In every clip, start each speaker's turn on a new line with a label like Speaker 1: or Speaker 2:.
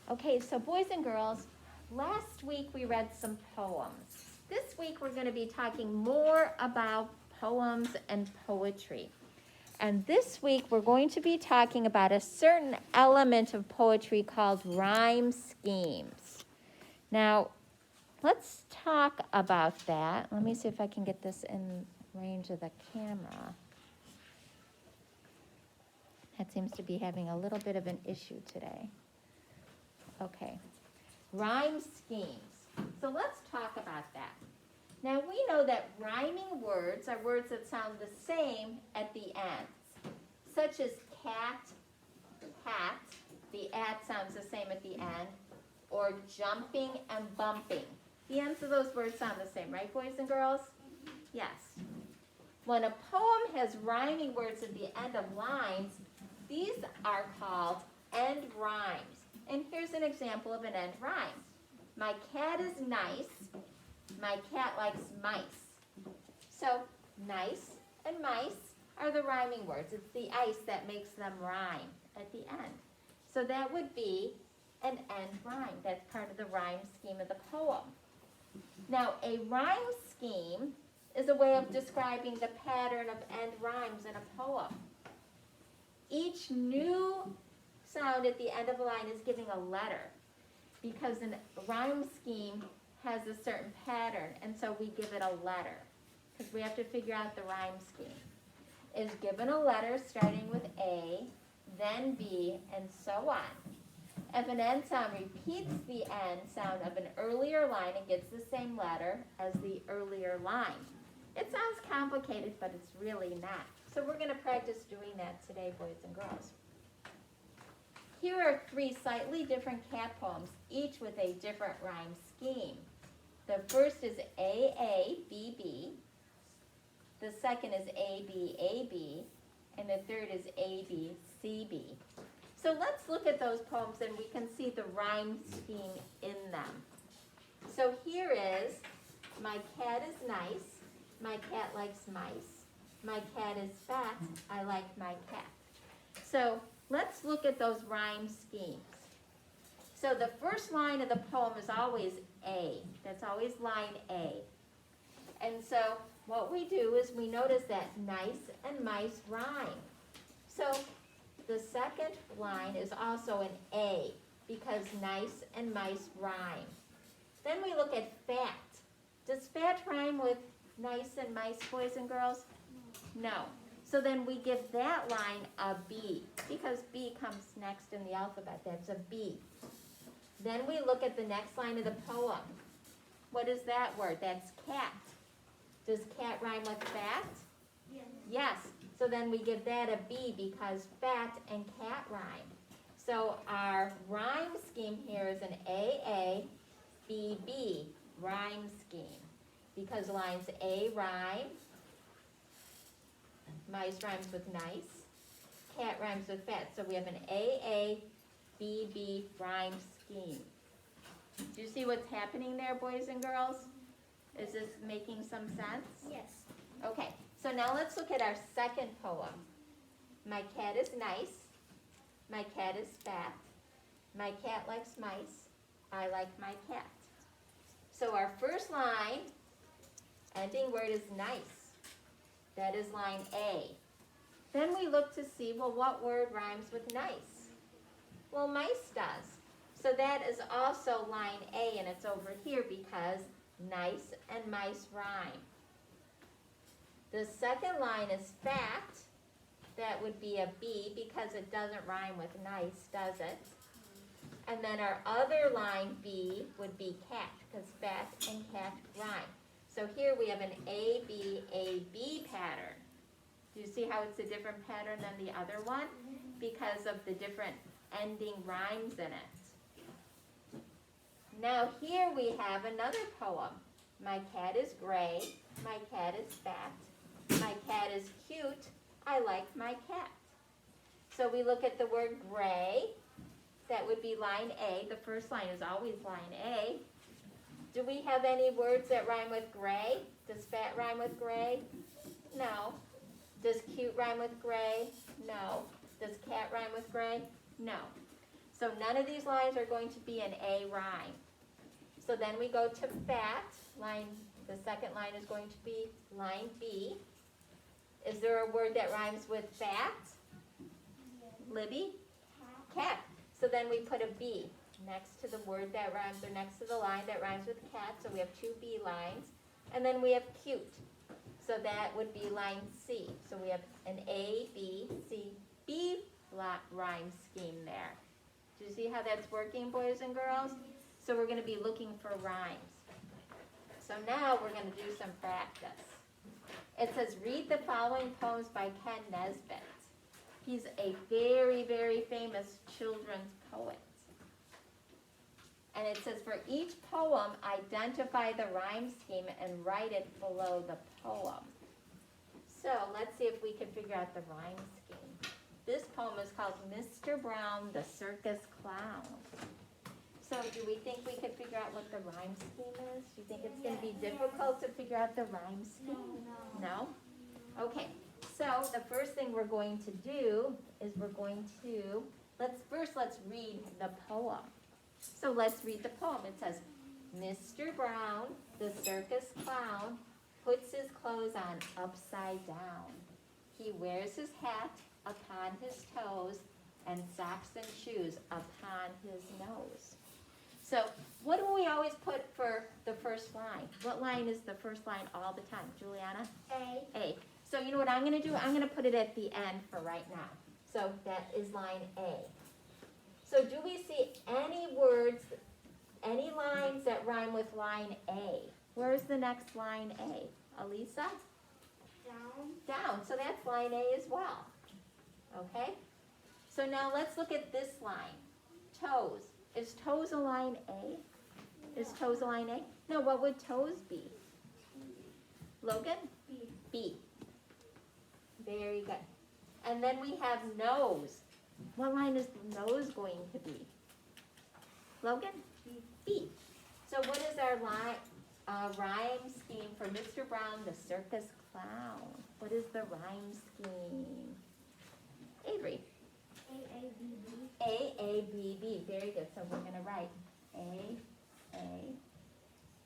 Speaker 1: Okay, so boys and girls, last week we read some poems. This week we're going to be talking more about poems and poetry. And this week we're going to be talking about a certain element of poetry called rhyme schemes. Now, let's talk about that. Let me see if I can get this in range of the camera. That seems to be having a little bit of an issue today. Okay, rhyme schemes. So let's talk about that. Now we know that rhyming words are words that sound the same at the ends, such as cat, hat, the at sounds the same at the end, or jumping and bumping. The ends of those words sound the same, right, boys and girls? Yes. When a poem has rhyming words at the end of lines, these are called end rhymes. And here's an example of an end rhyme. My cat is nice. My cat likes mice. So nice and mice are the rhyming words. It's the ice that makes them rhyme at the end. So that would be an end rhyme. That's part of the rhyme scheme of the poem. Now, a rhyme scheme is a way of describing the pattern of end rhymes in a poem. Each new sound at the end of a line is giving a letter, because a rhyme scheme has a certain pattern, and so we give it a letter, because we have to figure out the rhyme scheme. Is given a letter starting with A, then B, and so on. If an end sound repeats the end sound of an earlier line, it gets the same letter as the earlier line. It sounds complicated, but it's really not. So we're going to practice doing that today, boys and girls. Here are three slightly different cat poems, each with a different rhyme scheme. The first is A-A-B-B. The second is A-B-A-B. And the third is A-B-C-B. So let's look at those poems and we can see the rhyme scheme in them. So here is, my cat is nice. My cat likes mice. My cat is fat. I like my cat. So let's look at those rhyme schemes. So the first line of the poem is always A. That's always line A. And so what we do is we notice that nice and mice rhyme. So the second line is also an A, because nice and mice rhyme. Then we look at fat. Does fat rhyme with nice and mice, boys and girls? No. So then we give that line a B, because B comes next in the alphabet. That's a B. Then we look at the next line of the poem. What is that word? That's cat. Does cat rhyme with fat? Yes. Yes. So then we give that a B, because fat and cat rhyme. So our rhyme scheme here is an A-A-B-B rhyme scheme, because lines A rhyme, mice rhymes with nice, cat rhymes with fat. So we have an A-A-B-B rhyme scheme. Do you see what's happening there, boys and girls? Is this making some sense?
Speaker 2: Yes.
Speaker 1: Okay, so now let's look at our second poem. My cat is nice. My cat is fat. My cat likes mice. I like my cat. So our first line, ending word is nice. That is line A. Then we look to see, well, what word rhymes with nice? Well, mice does. So that is also line A, and it's over here because nice and mice rhyme. The second line is fat. That would be a B, because it doesn't rhyme with nice, does it? And then our other line B would be cat, because fat and cat rhyme. So here we have an A-B-A-B pattern. Do you see how it's a different pattern than the other one? Because of the different ending rhymes in it. Now here we have another poem. My cat is gray. My cat is fat. My cat is cute. I like my cat. So we look at the word gray. That would be line A. The first line is always line A. Do we have any words that rhyme with gray? Does fat rhyme with gray? No. Does cute rhyme with gray? No. Does cat rhyme with gray? No. So none of these lines are going to be an A rhyme. So then we go to fat. The second line is going to be line B. Is there a word that rhymes with fat? Libby? Cat. So then we put a B next to the word that rhymes, or next to the line that rhymes with cat. So we have two B lines. And then we have cute. So that would be line C. So we have an A, B, C, B rhyme scheme there. Do you see how that's working, boys and girls? So we're going to be looking for rhymes. So now we're going to do some practice. It says, read the following poems by Ken Nesbitt. He's a very, very famous children's poet. And it says, for each poem, identify the rhyme scheme and write it below the poem. So let's see if we can figure out the rhyme scheme. This poem is called Mr. Brown, the Circus Clown. So do we think we could figure out what the rhyme scheme is? Do you think it's going to be difficult to figure out the rhyme scheme? No? Okay. So the first thing we're going to do is let's read the poem. So let's read the poem. It says, Mr. Brown, the circus clown, puts his clothes on upside down. He wears his hat upon his toes and socks and shoes upon his nose. So what do we always put for the first line? What line is the first line all the time, Juliana?
Speaker 2: A.
Speaker 1: A. So you know what I'm going to do? I'm going to put it at the end for right now. So that is line A. So do we see any words, any lines that rhyme with line A? Where's the next line A? Elisa?
Speaker 2: Down.
Speaker 1: Down. So that's line A as well. Okay? So now let's look at this line. Toes. Is toes a line A? Is toes a line A? No, what would toes be? Logan?
Speaker 2: B.
Speaker 1: B. Very good. And then we have nose. What line is nose going to be? Logan?
Speaker 2: B.
Speaker 1: B. So what is our rhyme scheme for Mr. Brown, the circus clown? What is the rhyme scheme? Avery?
Speaker 2: A, B, B.
Speaker 1: A, B, B. Very good. So we're going to write A,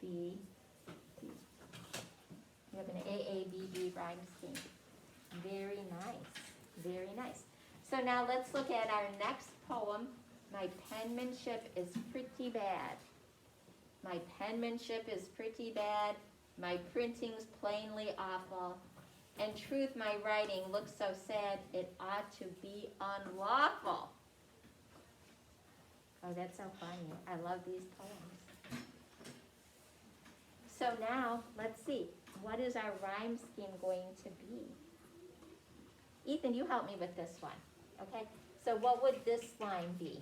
Speaker 1: B, B. We have an A, B, B rhyme scheme. Very nice. Very nice. So now let's look at our next poem. My penmanship is pretty bad. My penmanship is pretty bad. My printing's plainly awful. In truth, my writing looks so sad, it ought to be unlawful. Oh, that's so funny. I love these poems. So now, let's see. What is our rhyme scheme going to be? Ethan, you help me with this one. Okay? So what would this line be?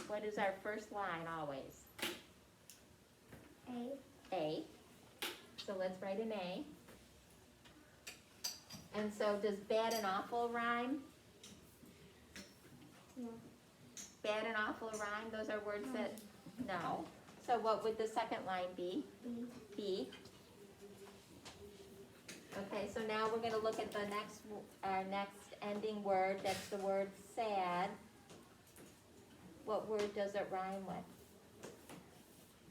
Speaker 1: What is our first line always?
Speaker 2: A.
Speaker 1: A. So let's write an A. And so does bad and awful rhyme?
Speaker 2: No.
Speaker 1: Bad and awful rhyme? Those are words that, no. So what would the second line be?
Speaker 2: B.
Speaker 1: B. Okay, so now we're going to look at our next ending word. That's the word sad. What word does it rhyme with?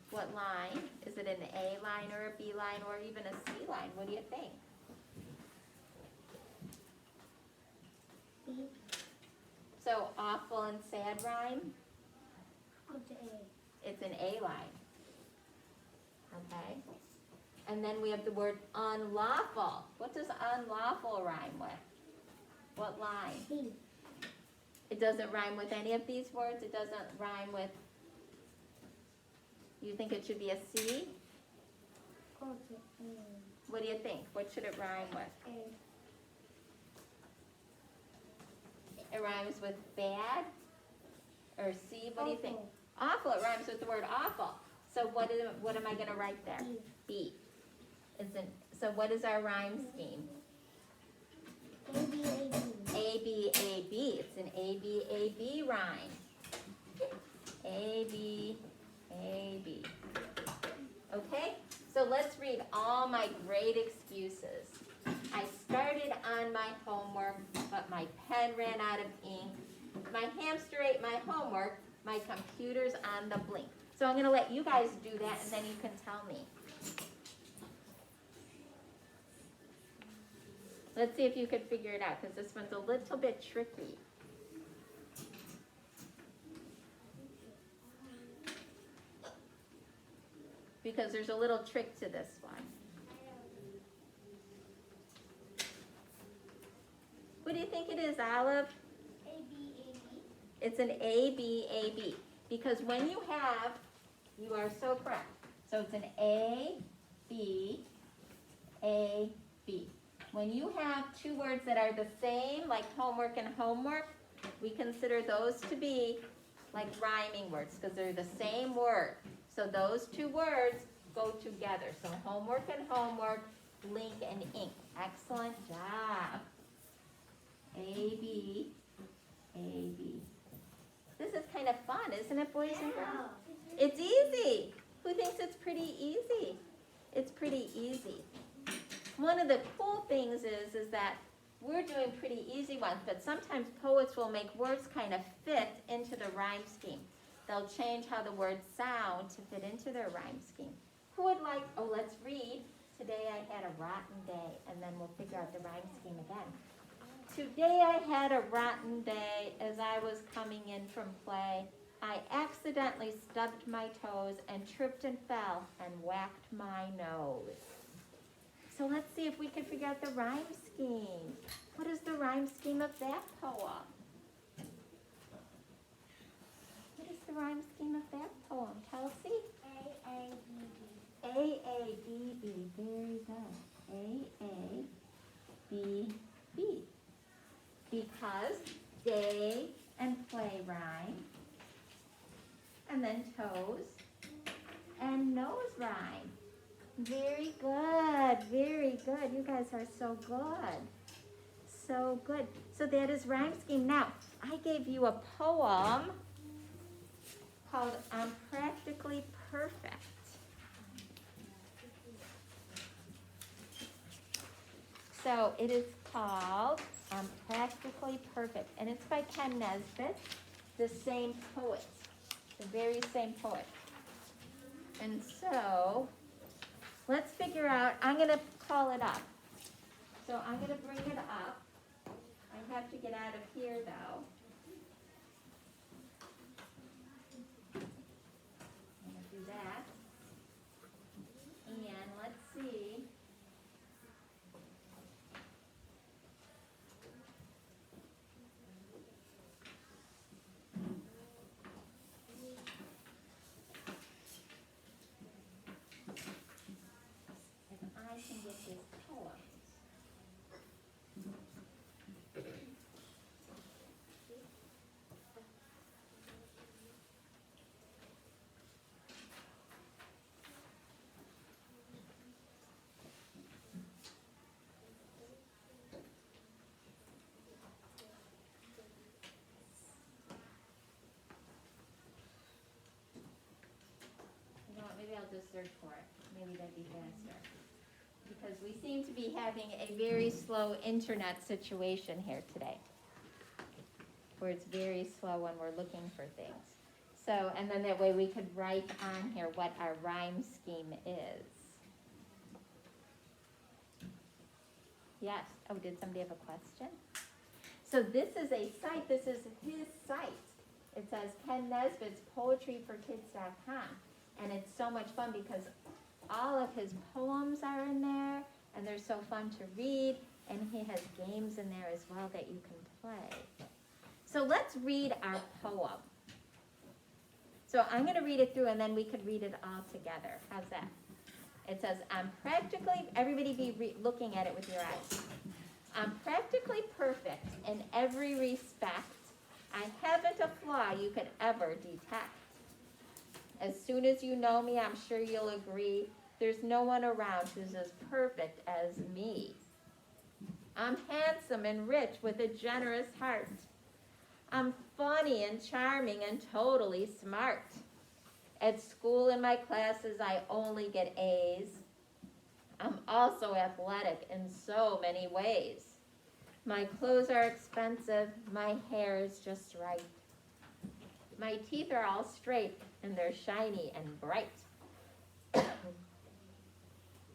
Speaker 1: What line? Is it an A line or a B line or even a C line? What do you think?
Speaker 2: B.
Speaker 1: So awful and sad rhyme?
Speaker 2: Go to A.
Speaker 1: It's an A line. Okay? And then we have the word unlawful. What does unlawful rhyme with? What line?
Speaker 2: B.
Speaker 1: It doesn't rhyme with any of these words. It doesn't rhyme with, you think it should be a C?
Speaker 2: Go to A.
Speaker 1: What do you think? What should it rhyme with?
Speaker 2: A.
Speaker 1: It rhymes with bad or C? What do you think?
Speaker 2: Awful.
Speaker 1: Awful. It rhymes with the word awful. So what am I going to write there?
Speaker 2: B.
Speaker 1: B. So what is our rhyme scheme?
Speaker 2: A, B, A, B.
Speaker 1: A, B, A, B. It's an A, B, A, B rhyme. A, B, A, B. Okay? So let's read all my great excuses. I started on my homework, but my pen ran out of ink. my hamster ate my homework, my computer's on the blink. So I'm going to let you guys do that, and then you can tell me. Let's see if you can figure it out, because this one's a little bit tricky. Because there's a little trick to this one. What do you think it is, Olive?
Speaker 2: A-B-A-B.
Speaker 1: It's an A-B-A-B. Because when you have, you are so correct. So it's an A-B-A-B. When you have two words that are the same, like homework and homework, we consider those to be like rhyming words because they're the same word. So those two words go together. So homework and homework, blink and ink. Excellent job. A-B, A-B. This is kind of fun, isn't it, boys and girls? It's easy. Who thinks it's pretty easy? It's pretty easy. One of the cool things is that we're doing pretty easy ones, but sometimes poets will make words kind of fit into the rhyme scheme. They'll change how the words sound to fit into their rhyme scheme. Who would like, oh, let's read. Today I had a rotten day, and then we'll figure out the rhyme scheme again. Today I had a rotten day as I was coming in from play. I accidentally stubbed my toes and tripped and fell and whacked my nose. So let's see if we can figure out the rhyme scheme. What is the rhyme scheme of that poem? What is the rhyme scheme of that poem, Kelsey?
Speaker 2: A-A-B-B.
Speaker 1: A-A-B-B, very good. A-A-B-B. Because day and play rhyme, and then toes and nose rhyme. Very good, very good. You guys are so good. So good. So that is rhyme scheme. Now, I gave you a poem called I'm Practically Perfect. So it is called I'm Practically Perfect. And it's by Ken Nesbitt, the same poet, the very same poet. And so let's figure out, I'm going to call it up. So I'm going to bring it up. I have to get out of here though. I'm going to do that. And let's see. If I can get this poem. You know what, maybe I'll just search for it. Maybe that'd be faster. Because we seem to be having a very slow internet situation here today. Where it's very slow when we're looking for things. So, and then that way we could write on here what our rhyme scheme is. Yes. Oh, did somebody have a question? So this is a site. This is his site. It says Ken Nesbitt's poetryforkids.com. And it's so much fun because all of his poems are in there. And they're so fun to read. And he has games in there as well that you can play. So let's read our poem. So I'm going to read it through and then we could read it all together. How's that? It says, I'm practically, everybody be looking at it with your eyes. I'm practically perfect in every respect. I haven't a flaw you could ever detect. As soon as you know me, I'm sure you'll agree, there's no one around who's as perfect as me. I'm handsome and rich with a generous heart. I'm funny and charming and totally smart. At school in my classes, I only get A's. I'm also athletic in so many ways. My clothes are expensive. My hair is just right. My teeth are all straight and they're shiny and bright.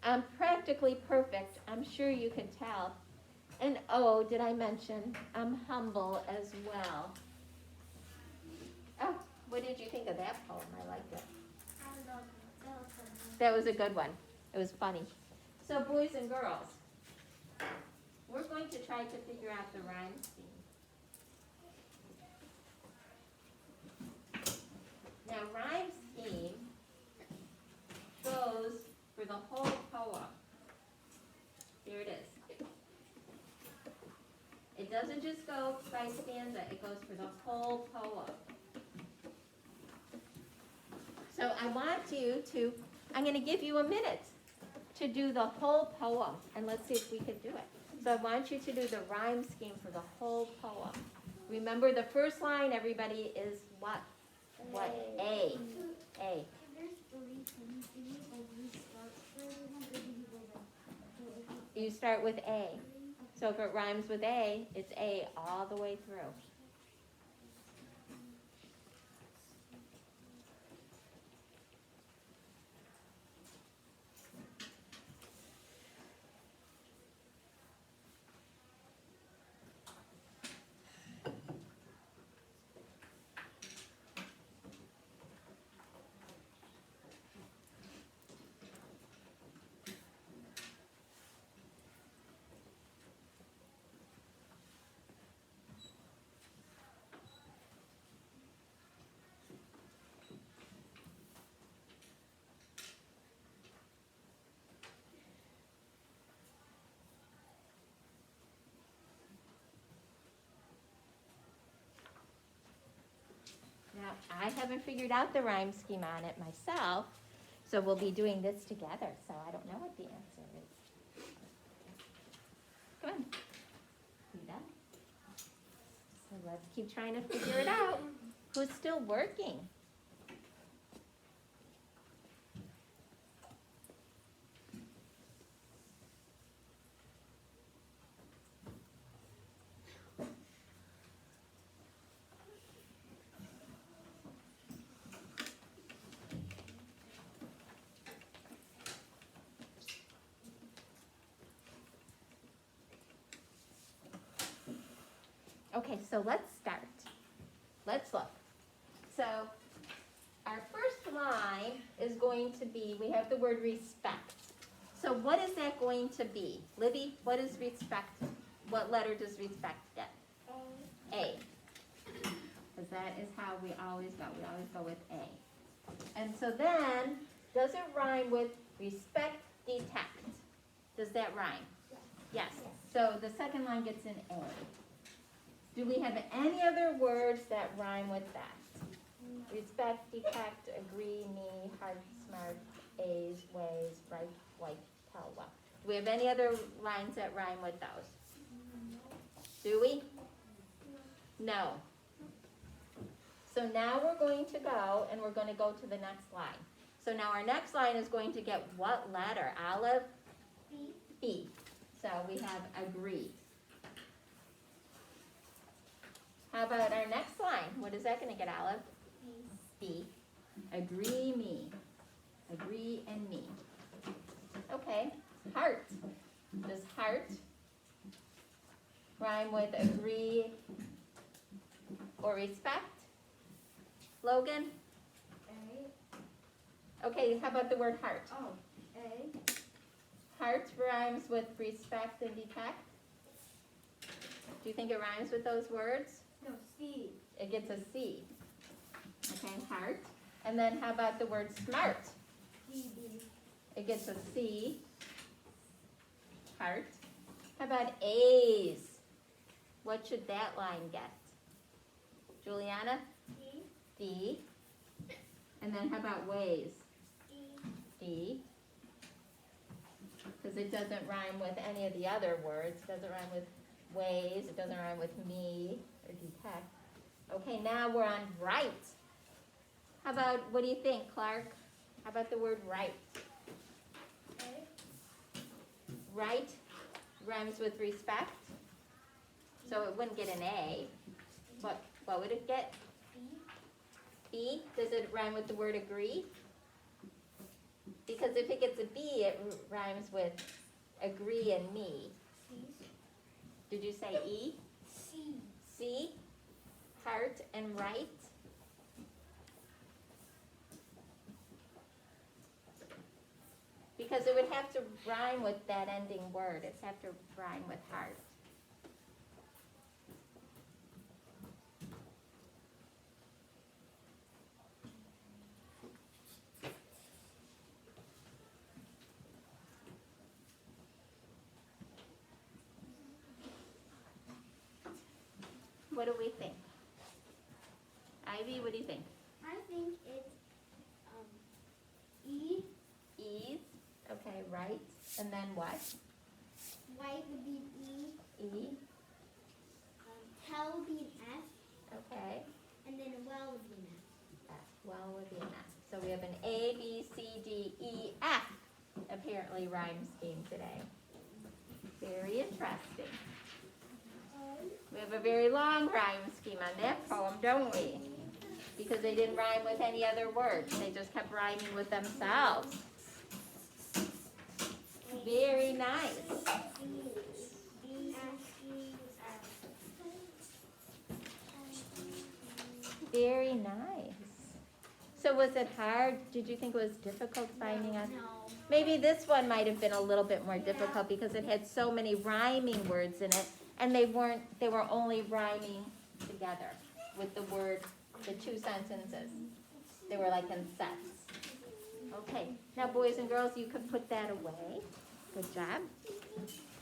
Speaker 1: I'm practically perfect. I'm sure you can tell. And oh, did I mention I'm humble as well. Oh, what did you think of that poem? I liked it.
Speaker 2: I love it. That was so nice.
Speaker 1: That was a good one. It was funny. So boys and girls, we're going to try to figure out the rhyme scheme. Now rhyme scheme goes for the whole poem. Here it is. It doesn't just go by stanza, it goes for the whole poem. So I want you to, I'm going to give you a minute to do the whole poem, and let's see if we can do it. So I want you to do the rhyme scheme for the whole poem. Remember the first line, everybody, is what? What? A. A.
Speaker 2: There's 3 things. Do you always start for everyone, or do you go like?
Speaker 1: You start with A. So if it rhymes with A, it's A all the way through. Now, I haven't figured out the rhyme scheme on it myself, so we'll be doing this together, so I don't know what the answer is. Come on. You done? So let's keep trying to figure it out. Who's still working? Okay, so let's start. Let's look. So our first line is going to be, we have the word respect. So what is that going to be? Libby, what is respect? What letter does respect get? A. Because that is how we always go. We always go with A. And so then, does it rhyme with respect, detect? Does that rhyme? Yes. So the second line gets an A. Do we have any other words that rhyme with that? Respect, detect, agree, me, heart, smart, A's, ways, right, like, tell, well. Do we have any other lines that rhyme with those? Do we? No. So now we're going to go, and we're going to go to the next line. So now our next line is going to get what letter? Olive?
Speaker 2: B.
Speaker 1: B. So we have agree. How about our next line? What is that going to get, Olive? B. Agree, me. Agree and me. Okay. Heart. Does heart rhyme with agree or respect? Logan?
Speaker 2: A.
Speaker 1: Okay, how about the word heart?
Speaker 2: Oh. A.
Speaker 1: Heart rhymes with respect and detect? Do you think it rhymes with those words?
Speaker 2: No, C.
Speaker 1: It gets a C. Okay, heart. And then how about the word smart?
Speaker 2: D.
Speaker 1: It gets a C. Heart. How about A's? What should that line get? Juliana?
Speaker 2: D.
Speaker 1: D. And then how about ways?
Speaker 2: E.
Speaker 1: D. Because it doesn't rhyme with any of the other words. It doesn't rhyme with ways. It doesn't rhyme with me or detect. Okay, now we're on right. How about, what do you think, Clark? How about the word right?
Speaker 2: A.
Speaker 1: Right rhymes with respect. So it wouldn't get an A. What would it get? B? Does it rhyme with the word agree? Because if it gets a B, it rhymes with agree and me. Did you say E?
Speaker 2: C.
Speaker 1: C? Heart and right? Because it would have to rhyme with that ending word. It'd have to rhyme with heart. What do we think? Ivy, what do you think?
Speaker 2: I think it's E.
Speaker 1: Ease. Okay, right. And then what?
Speaker 2: White would be E.
Speaker 1: E.
Speaker 2: Tell would be an F.
Speaker 1: Okay.
Speaker 2: And then well would be an F.
Speaker 1: F. Well would be an F. So we have an A, B, C, D, E, F. Apparently rhyme scheme today. Very interesting. We have a very long rhyme scheme on that poem, don't we? Because they didn't rhyme with any other words. They just kept rhyming with themselves. Very nice. Very nice. So was it hard? Did you think it was difficult finding out?
Speaker 2: No.
Speaker 1: Maybe this one might have been a little bit more difficult because it had so many rhyming words in it, and they were only rhyming together with the word, the two sentences. They were like in sets. Okay, now boys and girls, you can put that away. Good job.